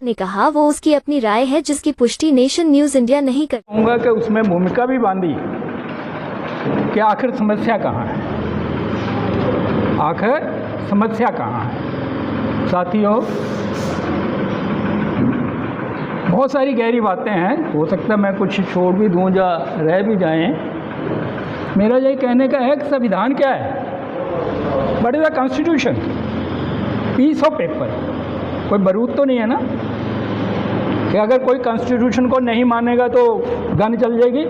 ने कहा वो उसकी अपनी राय है जिसकी पुष्टि नेशन न्यूज इंडिया नहीं कर। कहूँगा कि उसमें भूमिका भी बांधी कि आखिर समस्या कहाँ है, आखिर समस्या कहाँ है। साथियों, बहुत सारी गहरी बातें हैं, हो सकता है मैं कुछ छोड़ भी दूँ या रह भी जाएं। मेरा यही कहने का है कि संविधान क्या है, what is the constitution, piece of paper, कोई बारूद तो नहीं है ना कि अगर कोई कॉन्स्टिट्यूशन को नहीं मानेगा तो गन चल जाएगी।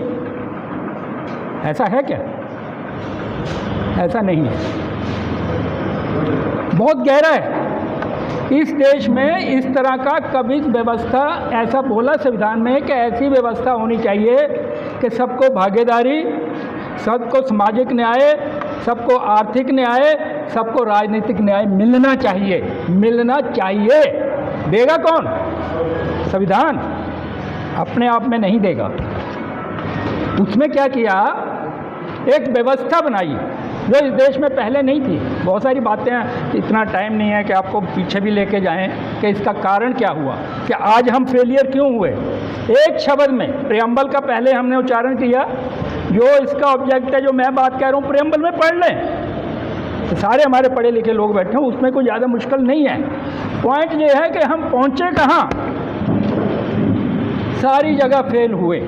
ऐसा है क्या? ऐसा नहीं है, बहुत गहरा है। इस देश में इस तरह का कभी व्यवस्था, ऐसा बोला संविधान में कि ऐसी व्यवस्था होनी चाहिए कि सबको भागीदारी, सबको सामाजिक न्याय, सबको आर्थिक न्याय, सबको राजनीतिक न्याय मिलना चाहिए, मिलना चाहिए। देगा कौन? संविधान अपने आप में नहीं देगा। उसमें क्या किया, एक व्यवस्था बनाई जो इस देश में पहले नहीं थी। बहुत सारी बातें हैं, इतना टाइम नहीं है कि आपको पीछे भी लेके जाएं कि इसका कारण क्या हुआ, कि आज हम फेलियर क्यों हुए। एक शब्द में प्रियम्बल का पहले हमने उच्चारण किया, जो इसका ऑब्जेक्ट है, जो मैं बात कह रहा हूँ, प्रियम्बल में पढ़ लें। तो सारे हमारे पढ़े लिखे लोग बैठे हैं, उसमें कोई ज़्यादा मुश्किल नहीं है। पॉइंट ये है कि हम पहुँचे कहाँ, सारी जगह फेल हुए।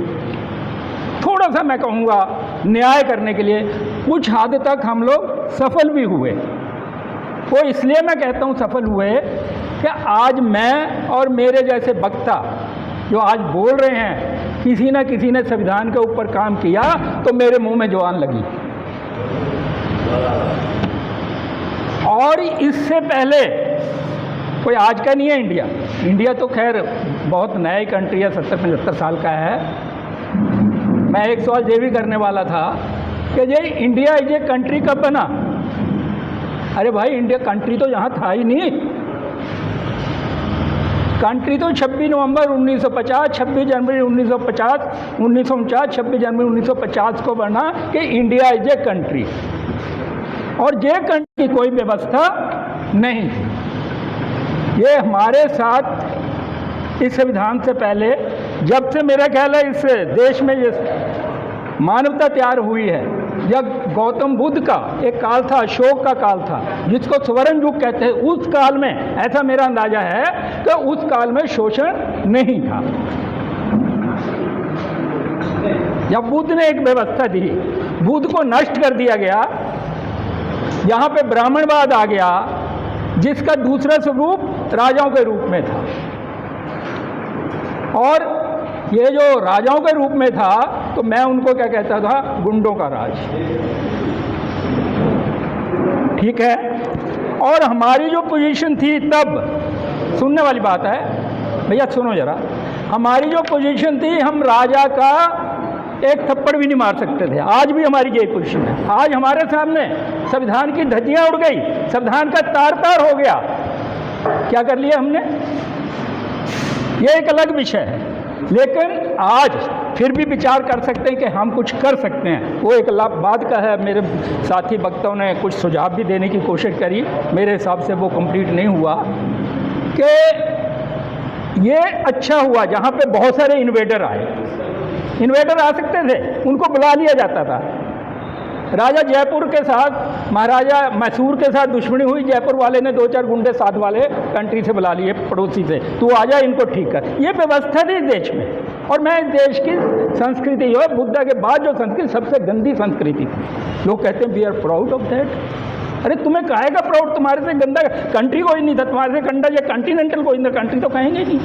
थोड़ा सा मैं कहूँगा न्याय करने के लिए कुछ हद तक हम लोग सफल भी हुए। वो इसलिए मैं कहता हूँ सफल हुए कि आज मैं और मेरे जैसे वक्ता जो आज बोल रहे हैं, किसी न किसी ने संविधान के ऊपर काम किया तो मेरे मुंह में जुबान लगी। और इससे पहले कोई आज का नहीं है इंडिया। इंडिया तो खैर बहुत नया कंट्री है, 70-75 साल का है। मैं एक सवाल ये भी करने वाला था कि ये इंडिया ये कंट्री कब बना? अरे भाई, इंडिया कंट्री तो यहाँ था ही नहीं। कंट्री तो 26 नवंबर 1950, 26 जनवरी 1950, 1949, 26 जनवरी 1950 को बना कि इंडिया इज ए कंट्री। और ये कंट्री की कोई व्यवस्था नहीं थी। ये हमारे साथ इस संविधान से पहले, जब से मेरा ख्याल है इस देश में ये मानवता तैयार हुई है, जब गौतम बुद्ध का एक काल था, अशोक का काल था, जिसको स्वर्ण युग कहते हैं, उस काल में ऐसा मेरा अंदाजा है कि उस काल में शोषण नहीं था। जब बुद्ध ने एक व्यवस्था दी, बुद्ध को नष्ट कर दिया गया, यहाँ पे ब्राह्मणवाद आ गया, जिसका दूसरा स्वरूप राजाओं के रूप में था। और ये जो राजाओं के रूप में था, तो मैं उनको क्या कहता था, गुंडों का राज। ठीक है। और हमारी जो पोजीशन थी तब, सुनने वाली बात है भैया, सुनो जरा, हमारी जो पोजीशन थी, हम राजा का एक थप्पड़ भी नहीं मार सकते थे। आज भी हमारी यही पोजीशन है। आज हमारे सामने संविधान की धज्जियां उड़ गई, संविधान का तार तार हो गया। क्या कर लिया हमने, ये एक अलग विषय है। लेकिन आज फिर भी विचार कर सकते हैं कि हम कुछ कर सकते हैं। वो एक लाभ बाद का है। मेरे साथी वक्ताओं ने कुछ सुझाव भी देने की कोशिश करी, मेरे हिसाब से वो कंप्लीट नहीं हुआ। कि ये अच्छा हुआ जहाँ पे बहुत सारे इन्वेडर आए। इन्वेडर आ सकते थे, उनको बुला लिया जाता था। राजा जयपुर के साथ, महाराजा मैसूर के साथ दुश्मनी हुई, जयपुर वाले ने 2-4 गुंडे साथ वाले कंट्री से बुला लिए, पड़ोसी से, तू आ जा, इनको ठीक कर। ये व्यवस्था थी देश में। और मैं इस देश की संस्कृति जो है, बुद्धा के बाद जो संस्कृति सबसे गंदी संस्कृति थी, लोग कहते हैं we are proud of that. अरे तुम्हें काहेगा प्राउड, तुम्हारे से गंदा कंट्री कोई नहीं था, तुम्हारे से गंदा ये कॉन्टिनेंटल कोई नहीं, कंट्री तो कहेंगे नहीं।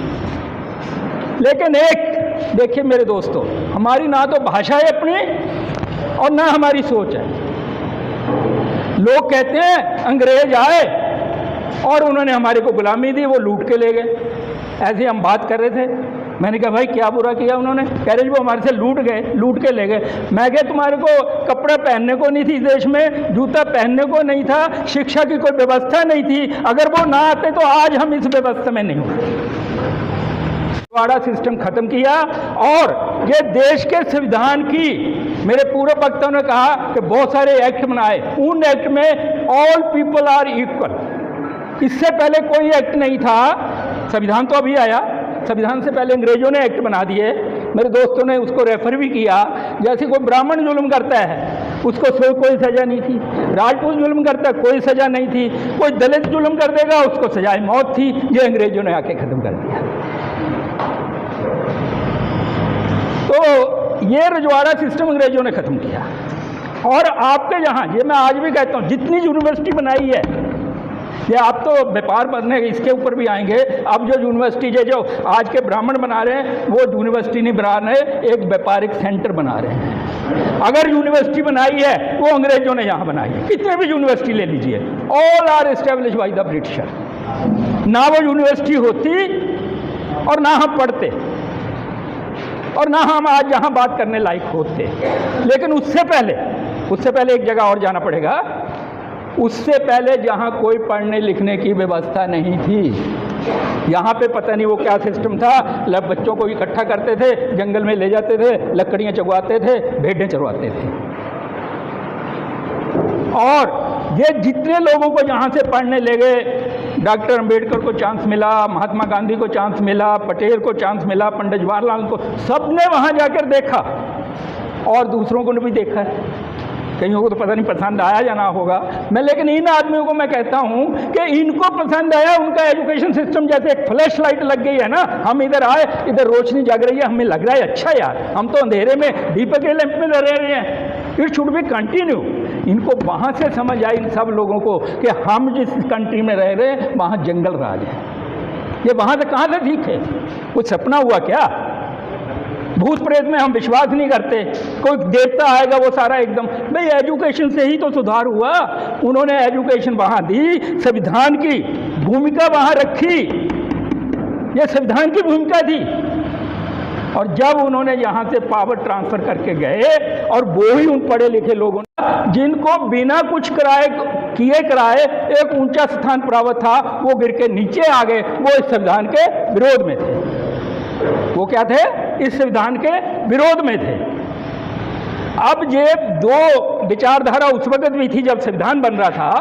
लेकिन एक देखिए मेरे दोस्तों, हमारी ना तो भाषा है अपनी और ना हमारी सोच है। लोग कहते हैं अंग्रेज आए और उन्होंने हमारे को गुलामी दी, वो लूट के ले गए। ऐसे हम बात कर रहे थे, मैंने कहा भाई क्या बुरा किया उन्होंने? कह रहे वो हमारे से लूट गए, लूट के ले गए। मैं कहा तुम्हारे को कपड़ा पहनने को नहीं थी देश में, जूता पहनने को नहीं था, शिक्षा की कोई व्यवस्था नहीं थी। अगर वो ना आते तो आज हम इस व्यवस्था में नहीं होते। वाड़ा सिस्टम खत्म किया और ये देश के संविधान की, मेरे पूर्व वक्ताओं ने कहा कि बहुत सारे एक्ट बनाए, उन एक्ट में ऑल पीपल आर इक्वल, इससे पहले कोई एक्ट नहीं था। संविधान तो अभी आया, संविधान से पहले अंग्रेजों ने एक्ट बना दिए, मेरे दोस्तों ने उसको रेफर भी किया। जैसे कोई ब्राह्मण जुल्म करता है उसको कोई सज़ा नहीं थी, राजपूत जुल्म करता है कोई सज़ा नहीं थी, कोई दलित जुल्म कर देगा उसको सजाए मौत थी। ये अंग्रेजों ने आके ख़त्म कर दिया। तो ये रजवाड़ा सिस्टम अंग्रेजों ने ख़त्म किया। और आपके यहाँ, ये मैं आज भी कहता हूँ, जितनी यूनिवर्सिटी बनाई है, ये आप तो व्यापार बनने इसके ऊपर भी आएंगे। अब जो यूनिवर्सिटी जो आज के ब्राह्मण बना रहे हैं वो यूनिवर्सिटी नहीं बना रहे, एक व्यापारिक सेंटर बना रहे हैं। अगर यूनिवर्सिटी बनाई है वो अंग्रेजों ने यहाँ बनाई है। कितने भी यूनिवर्सिटी ले लीजिए, all are establish by the Britisher. ना वो यूनिवर्सिटी होती और ना हम पढ़ते और ना हम आज यहाँ बात करने लायक होते। लेकिन उससे पहले एक जगह और जाना पड़ेगा। उससे पहले जहाँ कोई पढ़ने लिखने की व्यवस्था नहीं थी, यहाँ पे पता नहीं वो क्या सिस्टम था। बच्चों को इकट्ठा करते थे, जंगल में ले जाते थे, लकड़ियाँ चुगवाते थे, भेड़ें चरवाते थे। और ये जितने लोगों को यहाँ से पढ़ने ले गए, डॉक्टर अंबेडकर को चांस मिला, महात्मा गांधी को चांस मिला, पटेल को चांस मिला, पंडित जवाहरलाल को, सबने वहाँ जाकर देखा और दूसरों को भी देखा है। कईयों को तो पता नहीं पसंद आया या ना होगा, मैं लेकिन इन आदमियों को मैं कहता हूँ कि इनको पसंद आया। उनका एजुकेशन सिस्टम जैसे एक फ्लैश लाइट लग गई है ना, हम इधर आए, इधर रोशनी जग रही है, हमें लग रहा है अच्छा यार, हम तो अंधेरे में दीपक के लैंप में रह रहे हैं। It should be continue. इनको वहाँ से समझ आई इन सब लोगों को कि हम जिस कंट्री में रह रहे हैं वहाँ जंगल राज है। ये वहाँ से कहाँ से सीखे? कुछ सपना हुआ क्या? भूत प्रेत में हम विश्वास नहीं करते, कोई देवता आएगा वो सारा एकदम। भाई एजुकेशन से ही तो सुधार हुआ। उन्होंने एजुकेशन वहाँ दी, संविधान की भूमिका वहाँ रखी, ये संविधान की भूमिका थी। और जब उन्होंने यहाँ से पावर ट्रांसफर करके गए, और वो ही उन पढ़े लिखे लोगों ने जिनको बिना कुछ कराए एक ऊंचा स्थान प्राप्त था, वो गिर के नीचे आ गए, वो इस संविधान के विरोध में थे। वो क्या थे? इस संविधान के विरोध में थे। अब ये दो विचारधारा उस वक्त भी थी जब संविधान बन रहा था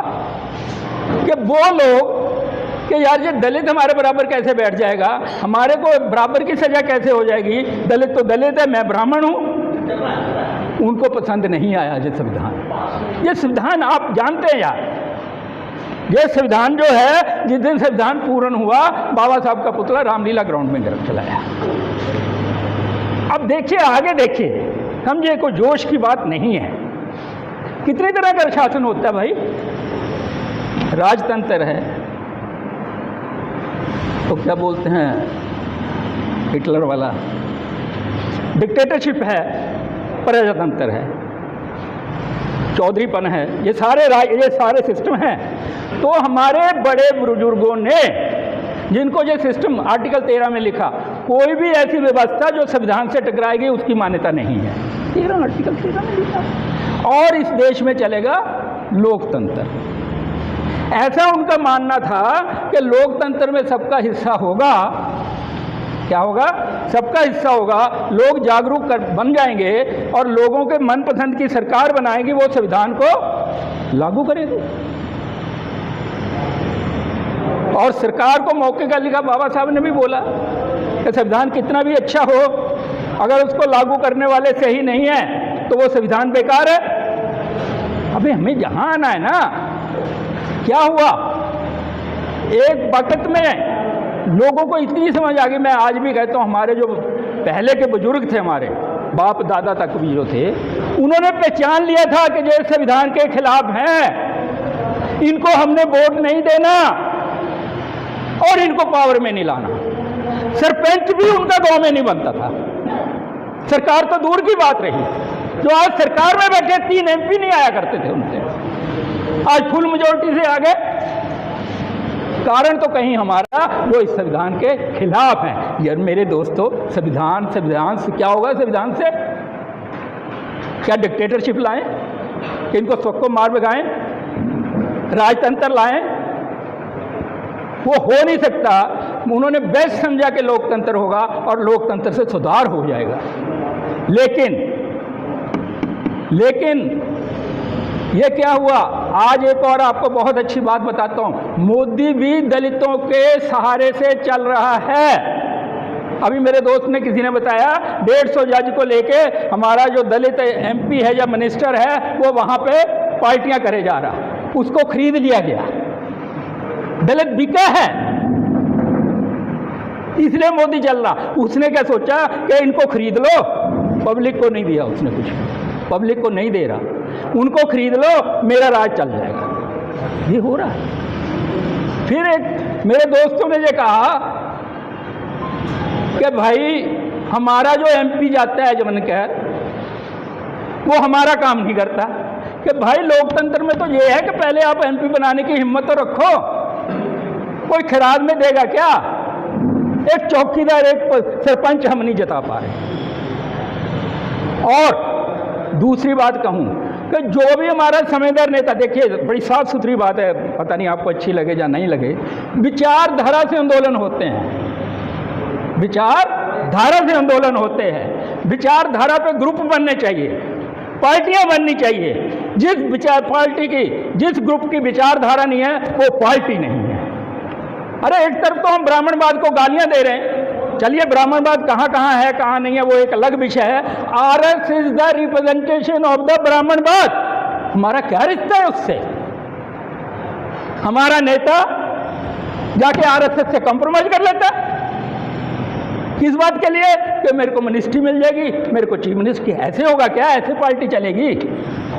कि वो लोग कि यार ये दलित हमारे बराबर कैसे बैठ जाएगा, हमारे को बराबर की सजा कैसे हो जाएगी, दलित तो दलित है, मैं ब्राह्मण हूँ। उनको पसंद नहीं आया ये संविधान। ये संविधान आप जानते हैं यार, ये संविधान जो है, जिस दिन संविधान पूर्ण हुआ, बाबा साहब का पुतला रामलीला ग्राउंड में गिर चलाया। अब देखिए, आगे देखिए, समझिए कोई जोश की बात नहीं है। कितनी तरह का शासन होता है भाई? राजतंत्र है तो क्या बोलते हैं हिटलर वाला, डिक्टेटरशिप है, प्रजातंत्र है, चौधरीपन है, ये सारे सिस्टम हैं। तो हमारे बड़े बुजुर्गों ने, जिनको ये सिस्टम आर्टिकल 13 में लिखा, कोई भी ऐसी व्यवस्था जो संविधान से टकराएगी उसकी मान्यता नहीं है। आर्टिकल 13 में लिखा। और इस देश में चलेगा लोकतंत्र। ऐसा उनका मानना था कि लोकतंत्र में सबका हिस्सा होगा। क्या होगा? सबका हिस्सा होगा। लोग जागरूक बन जाएंगे और लोगों के मनपसंद की सरकार बनाएंगी, वो संविधान को लागू करेंगे। और सरकार को मौके का लिखा, बाबा साहब ने भी बोला कि संविधान कितना भी अच्छा हो, अगर उसको लागू करने वाले सही नहीं है तो वो संविधान बेकार है। अबे हमें जहां आना है ना। क्या हुआ? एक वक्त में लोगों को इतनी समझ आ गई, मैं आज भी कहता हूँ, हमारे जो पहले के बुजुर्ग थे, हमारे बाप दादा तक भी जो थे, उन्होंने पहचान लिया था कि ये संविधान के खिलाफ हैं, इनको हमने वोट नहीं देना और इनको पावर में नहीं लाना। सरपंच भी उनका गांव में नहीं बनता था, सरकार तो दूर की बात रही। जो आज सरकार में बैठे 3 MP नहीं आया करते थे उनसे, आज फुल मेजोरिटी से आ गए। कारण तो कहीं हमारा जो इस संविधान के खिलाफ है। यार मेरे दोस्तों, संविधान से क्या होगा? संविधान से क्या डिक्टेटरशिप लाएं कि इनको सबको मार भगाएं, राजतंत्र लाएं? वो हो नहीं सकता। उन्होंने बेस्ट समझा कि लोकतंत्र होगा और लोकतंत्र से सुधार हो जाएगा। लेकिन ये क्या हुआ? आज एक और आपको बहुत अच्छी बात बताता हूँ, मोदी भी दलितों के सहारे से चल रहा है। अभी मेरे दोस्त ने किसी ने बताया 150 जज को लेके हमारा जो दलित एमपी है या मिनिस्टर है वो वहाँ पे पार्टियां करे जा रहा, उसको खरीद लिया गया। दलित बिका है इसलिए मोदी चल रहा। उसने क्या सोचा कि इनको खरीद लो, पब्लिक को नहीं दिया उसने, कुछ पब्लिक को नहीं दे रहा, उनको खरीद लो, मेरा राज चल जाएगा। ये हो रहा है। फिर एक मेरे दोस्तों ने ये कहा कि भाई हमारा जो एमपी जाता है जमन कहर, वो हमारा काम नहीं करता। कि भाई लोकतंत्र में तो ये है कि पहले आप एमपी बनाने की हिम्मत तो रखो। कोई खिराज में देगा क्या? एक चौकीदार, एक सरपंच हम नहीं जता पा रहे। और दूसरी बात कहूं कि जो भी हमारा समझदार नेता, देखिए बड़ी साफ सुथरी बात है, पता नहीं आपको अच्छी लगे या नहीं लगे, विचारधारा से आंदोलन होते हैं, विचारधारा से आंदोलन होते हैं। विचारधारा पे ग्रुप बनने चाहिए, पार्टियां बननी चाहिए। जिस विचार पार्टी की, जिस ग्रुप की विचारधारा नहीं है वो पार्टी नहीं है। अरे एक तरफ तो हम ब्राह्मणवाद को गालियां दे रहे हैं, चलिए ब्राह्मणवाद कहाँ कहाँ है कहाँ नहीं है वो एक अलग विषय है। R S is the representation of the ब्राह्मणवाद। हमारा क्या रिश्ता है उससे? हमारा नेता जाके आरएसएस से कॉम्प्रोमाइज कर लेता है किस बात के लिए? कि मेरे को मिनिस्ट्री मिल जाएगी, मेरे को चीफ मिनिस्टर। ऐसे होगा क्या? ऐसे पार्टी चलेगी?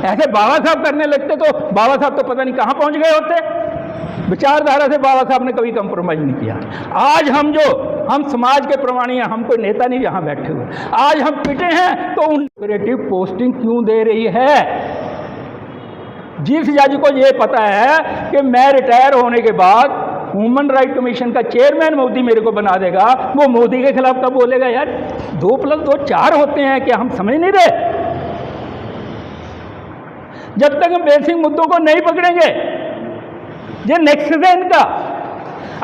ऐसे बाबा साहब करने लगते तो बाबा साहब तो पता नहीं कहाँ पहुंच गए होते। विचारधारा से बाबा साहब ने कभी कंप्रोमाइज नहीं किया। आज हम समाज के प्रमाणी हैं, हम कोई नेता नहीं यहाँ बैठे हुए। आज हम पिटे हैं तो उन क्रिएटिव पोस्टिंग क्यों दे रही है? जिस जज को ये पता है कि मैं रिटायर होने के बाद ह्यूमन राइट कमीशन का चेयरमैन मोदी मेरे को बना देगा, वो मोदी के खिलाफ कब बोलेगा? यार 2+2 4 होते हैं, क्या हम समझ नहीं रहे? जब तक हम बेसिक मुद्दों को नहीं पकड़ेंगे, ये नेक्सस है इनका,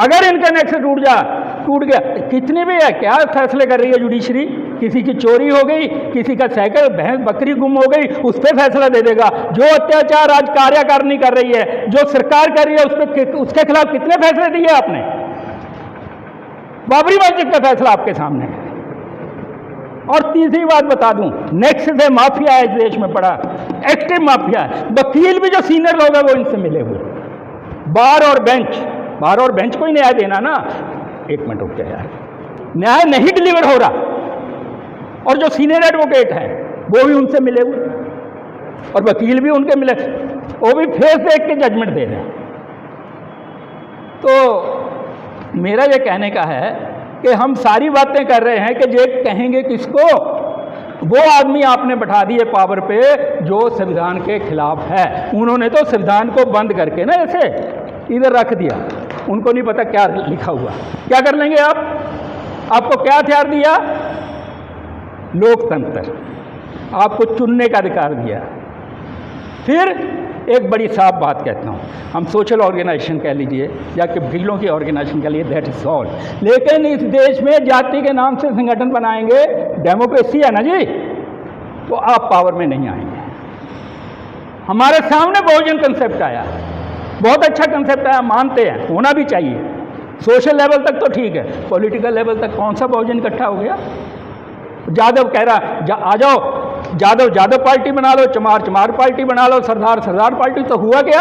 अगर इनका नेक्सस टूट गया, कितनी भी है, क्या फैसले कर रही है जुडिशरी? किसी की चोरी हो गई, किसी का साइकिल भैंस बकरी गुम हो गई, उस पर फैसला दे देगा। जो अत्याचार आज कार्यकारिणी कर रही है, जो सरकार कर रही है, उसके खिलाफ कितने फैसले दिए आपने? बाबरी मस्जिद का फैसला आपके सामने है। और तीसरी बात बता दूं, नेक्सस है, माफिया है इस देश में, बड़ा एक्टिव माफिया है। वकील भी जो सीनियर लोग हैं वो इनसे मिले हुए। बार और बेंच को ही न्याय देना ना। एक मिनट रुक जाए यार, न्याय नहीं डिलीवर हो रहा। और जो सीनियर एडवोकेट हैं वो भी उनसे मिले हुए, और वकील भी उनके मिले, वो भी फेस देख के जजमेंट दे रहे हैं। तो मेरा ये कहने का है कि हम सारी बातें कर रहे हैं कि ये कहेंगे किसको? वो आदमी आपने बैठा दिए पावर पे जो संविधान के खिलाफ है। उन्होंने तो संविधान को बंद करके ना ऐसे इधर रख दिया, उनको नहीं पता क्या लिखा हुआ। क्या कर लेंगे आप? आपको क्या हथियार दिया? लोकतंत्र, आपको चुनने का अधिकार दिया। फिर एक बड़ी साफ बात कहता हूँ, हम सोशल ऑर्गेनाइजेशन कह लीजिए या कि भीलों की ऑर्गेनाइजेशन कह लीजिए, दैट इज ऑल। लेकिन इस देश में जाति के नाम से संगठन बनाएंगे, डेमोक्रेसी है ना जी, तो आप पावर में नहीं आएंगे। हमारे सामने बहुजन कंसेप्ट आया, बहुत अच्छा कंसेप्ट आया, मानते हैं, होना भी चाहिए। सोशल लेवल तक तो ठीक है, पॉलिटिकल लेवल तक कौन सा बहुजन इकट्ठा हो गया? यादव कह रहा आ जाओ, यादव पार्टी बना लो, चमार पार्टी बना लो, सरदार पार्टी, तो हुआ क्या?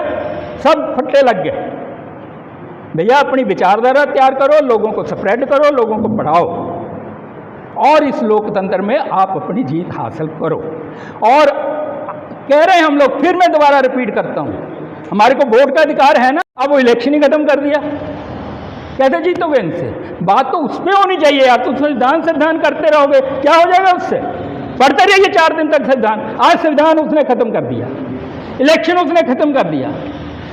सब फट्टे लग गए। भैया अपनी विचारधारा तैयार करो, लोगों को स्प्रेड करो, लोगों को पढ़ाओ, और इस लोकतंत्र में आप अपनी जीत हासिल करो। और कह रहे हैं हम लोग, फिर मैं दोबारा रिपीट करता हूं, हमारे को वोट का अधिकार है ना। अब वो इलेक्शन ही खत्म कर दिया, कैसे जीतोगे इनसे? बात तो उस पर होनी चाहिए यार। तो संविधान करते रहोगे, क्या हो जाएगा उससे? पढ़ते रहिए 4 दिन तक संविधान। आज संविधान उसने खत्म कर दिया, इलेक्शन उसने खत्म कर दिया,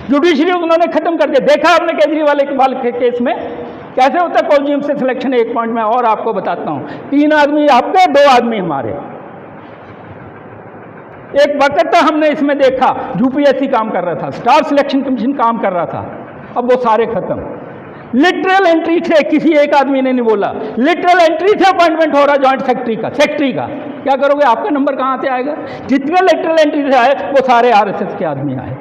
जुडिशरी उन्होंने खत्म कर दिया। देखा आपने केजरीवाल के केस में कैसे होता है कोलिजियम से सिलेक्शन? एक पॉइंट में और आपको बताता हूं, 3 आदमी आपके, 2 आदमी हमारे। एक वक्त था हमने इसमें देखा, यूपीएससी काम कर रहा था, स्टाफ सिलेक्शन कमीशन काम कर रहा था, अब वो सारे खत्म। लिटरल एंट्री से किसी एक आदमी ने नहीं बोला, लिटरल एंट्री से अपॉइंटमेंट हो रहा जॉइंट सेक्रेटरी का। क्या करोगे? आपका नंबर कहाँ से आएगा? जितने लिटरल एंट्री से आए वो सारे आरएसएस के आदमी आए।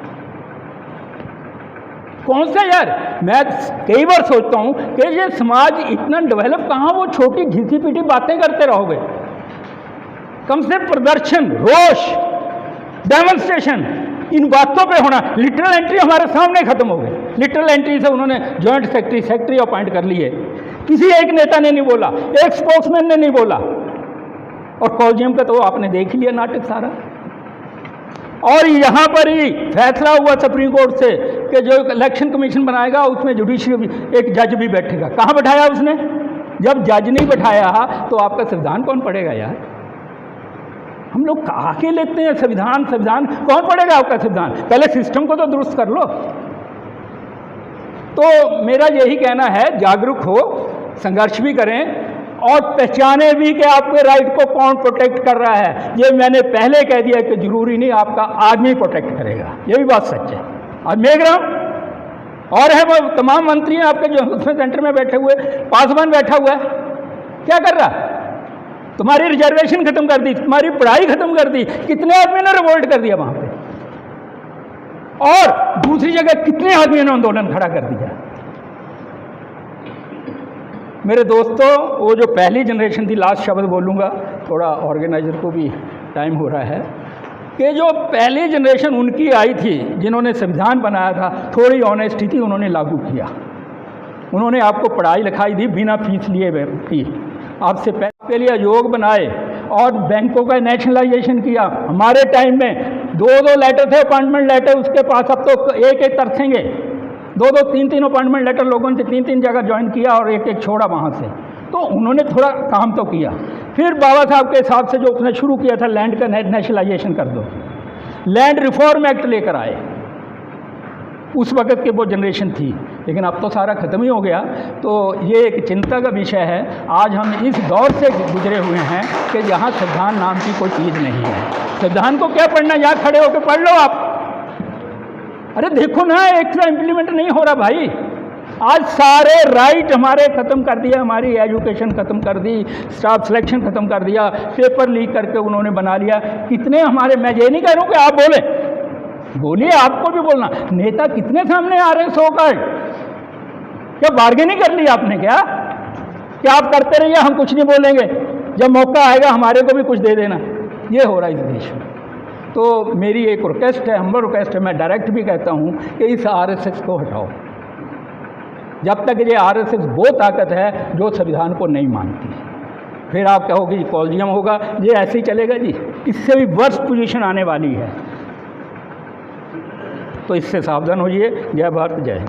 कौन सा यार, मैं कई बार सोचता हूं कि ये समाज इतना डेवलप कहाँ, वो छोटी घिसी पीटी बातें करते रहोगे? कम से प्रदर्शन, रोष, डेमोन्स्ट्रेशन, इन बातों पे होना। लिटरल एंट्री हमारे सामने खत्म हो गई। लिटरल एंट्री से उन्होंने जॉइंट सेक्रेटरी अपॉइंट कर लिए। किसी एक नेता ने नहीं बोला, एक स्पोक्समैन ने नहीं बोला। और कॉलेजियम का तो आपने देख लिया नाटक सारा। और यहाँ पर ही फैसला हुआ सुप्रीम कोर्ट से कि जो इलेक्शन कमीशन बनाएगा उसमें जुडिशियल एक जज भी बैठेगा। कहाँ बैठाया उसने? जब जज नहीं बैठाया तो आपका संविधान कौन पढ़ेगा यार? हम लोग आके लेते हैं संविधान, संविधान कौन पढ़ेगा आपका संविधान? पहले सिस्टम को तो दुरुस्त कर लो। तो मेरा यही कहना है, जागरूक हो, संघर्ष भी करें और पहचाने भी कि आपके राइट को कौन प्रोटेक्ट कर रहा है। ये मैंने पहले कह दिया कि जरूरी नहीं आपका आदमी प्रोटेक्ट करेगा, ये भी बात सच है। और मेघराम और है वो तमाम मंत्री हैं आपके जो उसमें सेंटर में बैठे हुए, पासवान बैठा हुआ है, क्या कर रहा? तुम्हारी रिजर्वेशन खत्म कर दी, तुम्हारी पढ़ाई खत्म कर दी, कितने आदमी ने रिवोल्ट कर दिया वहां पे, और दूसरी जगह कितने आदमियों ने आंदोलन खड़ा कर दिया। मेरे दोस्तों, वो जो पहली जनरेशन थी, लास्ट शब्द बोलूँगा, थोड़ा ऑर्गेनाइजर को भी टाइम हो रहा है, कि जो पहली जनरेशन उनकी आई थी जिन्होंने संविधान बनाया था, थोड़ी ऑनेस्टी थी, उन्होंने लागू किया। उन्होंने आपको पढ़ाई लिखाई दी बिना फीस लिए थी, आपसे पैसे के लिए योग बनाए और बैंकों का नेशनलाइजेशन किया। हमारे टाइम में 2-2 लेटर थे, अपॉइंटमेंट लेटर उसके पास, अब तो एक तरसेंगे। 2-2, 3-3 अपॉइंटमेंट लेटर लोगों ने 3-3 जगह ज्वाइन किया और एक छोड़ा वहाँ से। तो उन्होंने थोड़ा काम तो किया। फिर बाबा साहब के हिसाब से जो उसने शुरू किया था, लैंड का नेशनलाइजेशन कर दो, लैंड रिफॉर्म एक्ट लेकर आए। उस वक़्त की वो जनरेशन थी, लेकिन अब तो सारा ख़त्म ही हो गया। तो ये एक चिंता का विषय है। आज हम इस दौर से गुजरे हुए हैं कि यहाँ संविधान नाम की कोई चीज़ नहीं है। संविधान को क्या पढ़ना, यहाँ खड़े होकर पढ़ लो आप। अरे देखो ना, एक तो इम्प्लीमेंट नहीं हो रहा भाई। आज सारे राइट हमारे ख़त्म कर दिया, हमारी एजुकेशन ख़त्म कर दी, स्टाफ सिलेक्शन ख़त्म कर दिया, पेपर लीक करके उन्होंने बना लिया। कितने हमारे, मैं ये नहीं कह रहा हूँ कि आप बोलिए, आपको भी बोलना। नेता कितने सामने आ रहे हैं सो कार्ड? क्या बार्गेनिंग कर ली आपने? क्या आप करते रहिए, हम कुछ नहीं बोलेंगे, जब मौका आएगा हमारे को भी कुछ दे देना। ये हो रहा है इस देश में। तो मेरी एक रिक्वेस्ट है, हम्बल रिक्वेस्ट है, मैं डायरेक्ट भी कहता हूँ कि इस आरएसएस को हटाओ। जब तक ये आरएसएस वो ताकत है जो संविधान को नहीं मानती, फिर आप कहोगे कॉलेजियम होगा, ये ऐसे ही चलेगा जी। इससे भी वर्स्ट पोजीशन आने वाली है, तो इससे सावधान होइए। जय भारत, जय हिंद।